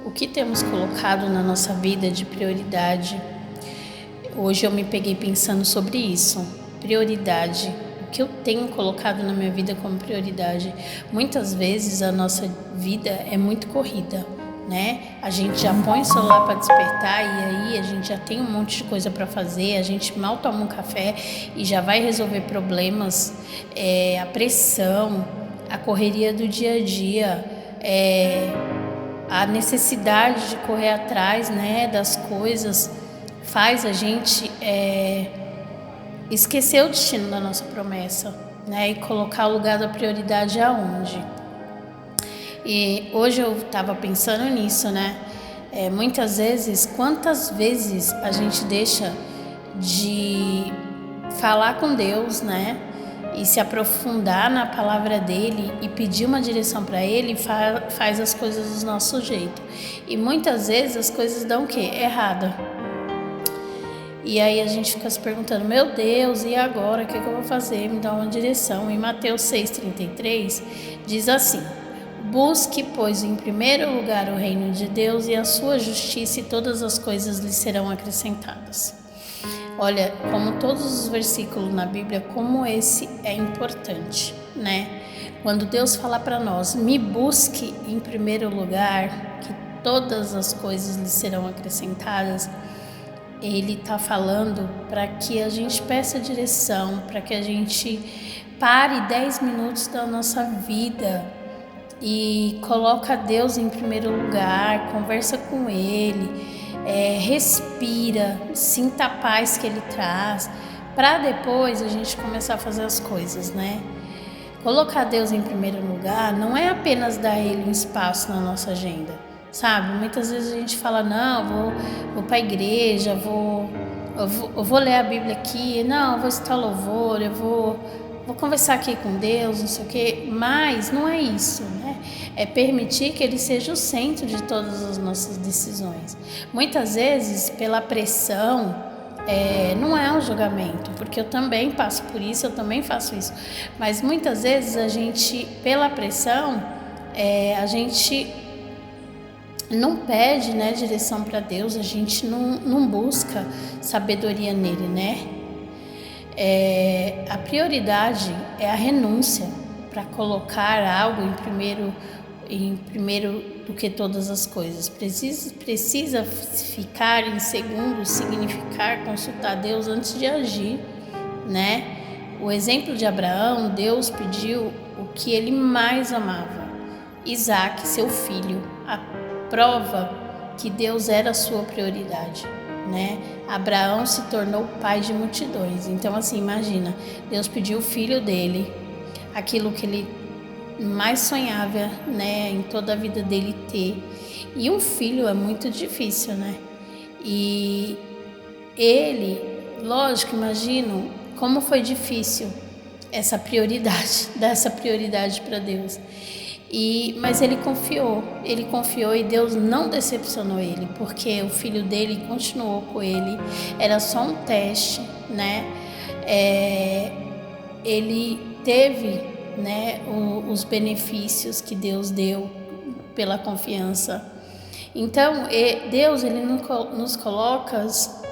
O que temos colocado na nossa vida de prioridade? Hoje eu me peguei pensando sobre isso. Prioridade. O que eu tenho colocado na minha vida como prioridade? Muitas vezes a nossa vida é muito corrida, né? A gente já põe o celular para despertar e aí a gente já tem um monte de coisa para fazer, a gente mal toma um café e já vai resolver problemas, a pressão, a correria do dia a dia, a necessidade de correr atrás, né, das coisas faz a gente esquecer o destino da nossa promessa, né, e colocar o lugar da prioridade aonde. E hoje eu estava pensando nisso, né? Muitas vezes, quantas vezes a gente deixa de falar com Deus, né? E se aprofundar na palavra dele e pedir uma direção para ele, faz as coisas do nosso jeito. E muitas vezes as coisas dão o quê? Errada. E aí a gente fica se perguntando, meu Deus, e agora? O que eu vou fazer? Me dá uma direção. Em Mateus 6,33 diz assim: busque, pois, em primeiro lugar o reino de Deus e a sua justiça, e todas as coisas lhe serão acrescentadas. Olha, como todos os versículos na Bíblia, como esse é importante, né? Quando Deus fala para nós, me busque em primeiro lugar, que todas as coisas lhe serão acrescentadas, Ele está falando para que a gente peça direção, para que a gente pare 10 minutos da nossa vida e coloca Deus em primeiro lugar, conversa com Ele, respira, sinta a paz que Ele traz, para depois a gente começar a fazer as coisas, né? Colocar Deus em primeiro lugar não é apenas dar a Ele um espaço na nossa agenda, sabe? Muitas vezes a gente fala, não, vou para a igreja, eu vou ler a Bíblia aqui, não, eu vou citar louvor, eu vou conversar aqui com Deus, não sei o quê, mas não é isso, né? É permitir que Ele seja o centro de todas as nossas decisões. Muitas vezes, pela pressão, não é um julgamento, porque eu também passo por isso, eu também faço isso, mas muitas vezes a gente, pela pressão, a gente não pede, né, direção para Deus, a gente não busca sabedoria nele, né? A prioridade é a renúncia para colocar algo em primeiro do que todas as coisas. Precisa ficar em segundo, significar consultar Deus antes de agir, né? O exemplo de Abraão, Deus pediu o que ele mais amava, Isaac, seu filho, a prova que Deus era a sua prioridade, né? Abraão se tornou pai de multidões. Então, assim, imagina, Deus pediu o filho dele, aquilo que ele mais sonhava, né, em toda a vida dele ter. E um filho é muito difícil, né? E ele, lógico, imagino como foi difícil essa prioridade, dar essa prioridade para Deus. Mas ele confiou e Deus não decepcionou ele, porque o filho dele continuou com ele, era só um teste, né? Ele teve, né, os benefícios que Deus deu pela confiança. Então, Deus ele nos coloca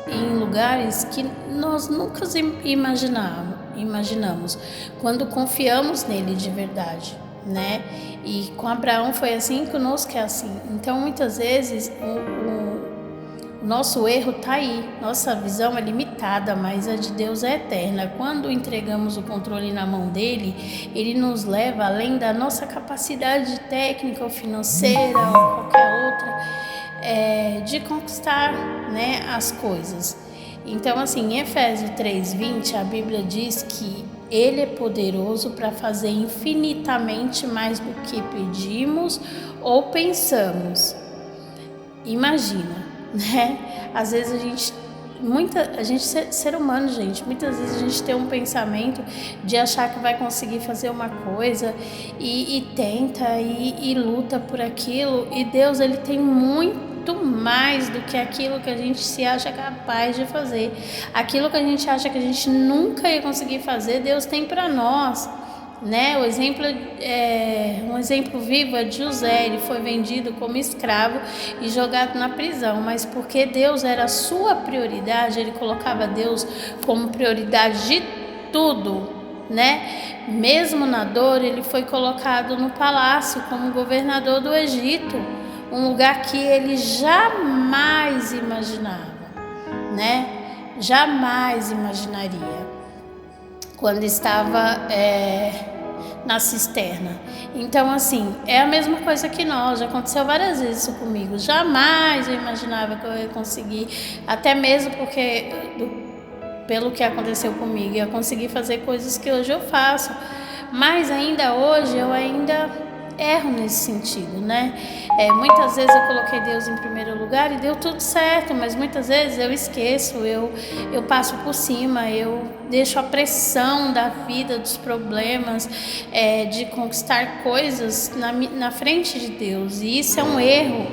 em lugares que nós nunca imaginamos, quando confiamos nele de verdade, né? E com Abraão foi assim, conosco é assim. Então, muitas vezes, o nosso erro está aí. Nossa visão é limitada, mas a de Deus é eterna. Quando entregamos o controle na mão dele, ele nos leva além da nossa capacidade técnica ou financeira ou qualquer outra, de conquistar, né, as coisas. Então, assim, em Efésios 3:20, a Bíblia diz que Ele é poderoso para fazer infinitamente mais do que pedimos ou pensamos. Imagina, né? Às vezes a gente ser humano, gente, muitas vezes a gente tem um pensamento de achar que vai conseguir fazer uma coisa e tenta e luta por aquilo, e Deus ele tem muito mais do que aquilo que a gente se acha capaz de fazer. Aquilo que a gente acha que a gente nunca ia conseguir fazer, Deus tem para nós. né? Um exemplo vivo é de José. Ele foi vendido como escravo e jogado na prisão, mas porque Deus era a sua prioridade, ele colocava Deus como prioridade de tudo, né? Mesmo na dor, ele foi colocado no palácio como governador do Egito, um lugar que ele jamais imaginava, né? Jamais imaginaria quando estava na cisterna. Então, assim, é a mesma coisa que nós. Já aconteceu várias vezes isso comigo. Jamais eu imaginava que eu ia conseguir, até mesmo porque pelo que aconteceu comigo, eu consegui fazer coisas que hoje eu faço, mas ainda hoje eu ainda erro nesse sentido, né? Muitas vezes eu coloquei Deus em primeiro lugar e deu tudo certo, mas muitas vezes eu esqueço, eu passo por cima, eu deixo a pressão da vida, dos problemas, de conquistar coisas na frente de Deus, e isso é um erro.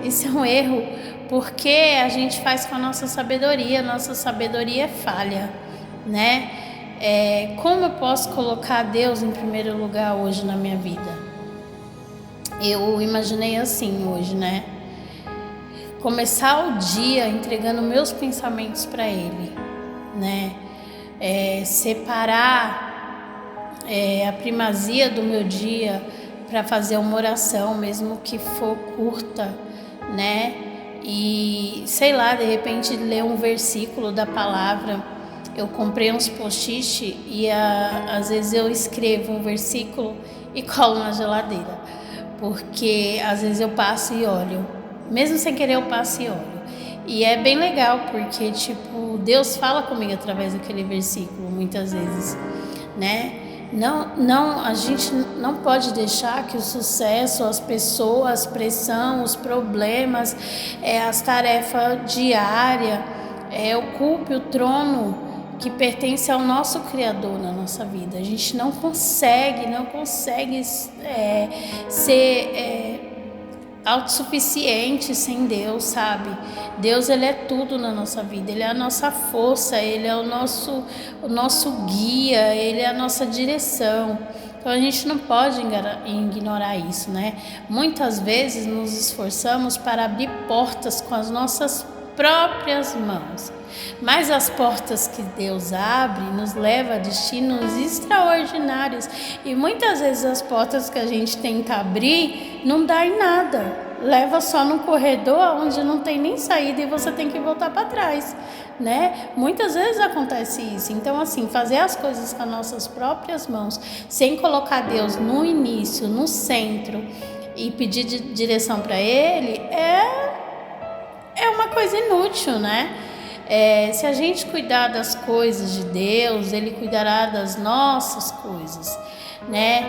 Isso é um erro, porque a gente faz com a nossa sabedoria é falha, né? Como eu posso colocar Deus em primeiro lugar hoje na minha vida? Eu imaginei assim hoje, né? Começar o dia entregando meus pensamentos para Ele, né? Separar a primazia do meu dia para fazer uma oração, mesmo que for curta, né? E sei lá, de repente ler um versículo da palavra. Eu comprei uns post-it e às vezes eu escrevo um versículo e colo na geladeira, porque às vezes eu passo e olho, mesmo sem querer eu passo e olho. E é bem legal, porque tipo, Deus fala comigo através daquele versículo muitas vezes, né? Não, a gente não pode deixar que o sucesso, as pessoas, a pressão, os problemas, as tarefas diárias, ocupe o trono que pertence ao nosso Criador na nossa vida. A gente não consegue ser autossuficiente sem Deus, sabe? Deus, ele é tudo na nossa vida, ele é a nossa força, ele é o nosso guia, ele é a nossa direção. Então a gente não pode ignorar isso, né? Muitas vezes nos esforçamos para abrir portas com as nossas próprias mãos, mas as portas que Deus abre nos leva a destinos extraordinários, e muitas vezes as portas que a gente tenta abrir não dá em nada, leva só num corredor onde não tem nem saída e você tem que voltar para trás, né? Muitas vezes acontece isso. Então, assim, fazer as coisas com as nossas próprias mãos, sem colocar Deus no início, no centro, e pedir direção para Ele, é uma coisa inútil, né? Se a gente cuidar das coisas de Deus, Ele cuidará das nossas coisas, né?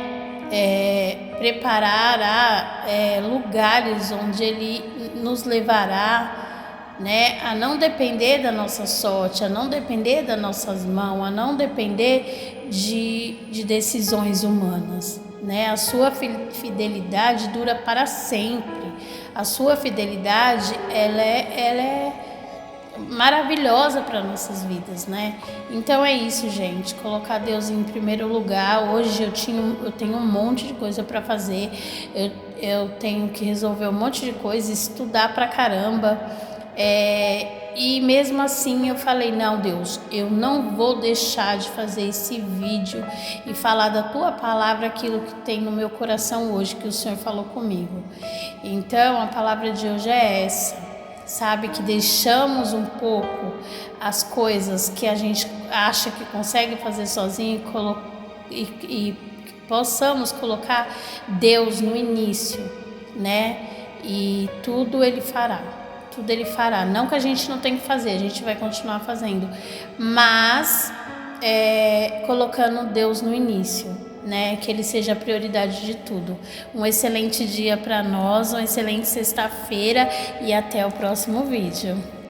Preparará lugares onde Ele nos levará, né? A não depender da nossa sorte, a não depender das nossas mãos, a não depender de decisões humanas, né? A sua fidelidade dura para sempre. A sua fidelidade, ela é maravilhosa para nossas vidas, né? Então é isso, gente, colocar Deus em primeiro lugar. Hoje eu tenho um monte de coisa para fazer, eu tenho que resolver um monte de coisa, estudar pra caramba, e mesmo assim eu falei, não, Deus, eu não vou deixar de fazer esse vídeo e falar da tua palavra, aquilo que tem no meu coração hoje, que o Senhor falou comigo. Então a palavra de hoje é essa, sabe, que deixamos um pouco as coisas que a gente acha que consegue fazer sozinho e possamos colocar Deus no início, né? E tudo Ele fará. Tudo Ele fará. Não que a gente não tenha que fazer, a gente vai continuar fazendo, mas colocando Deus no início, né? Que Ele seja a prioridade de tudo. Um excelente dia para nós, uma excelente sexta-feira e até o próximo vídeo.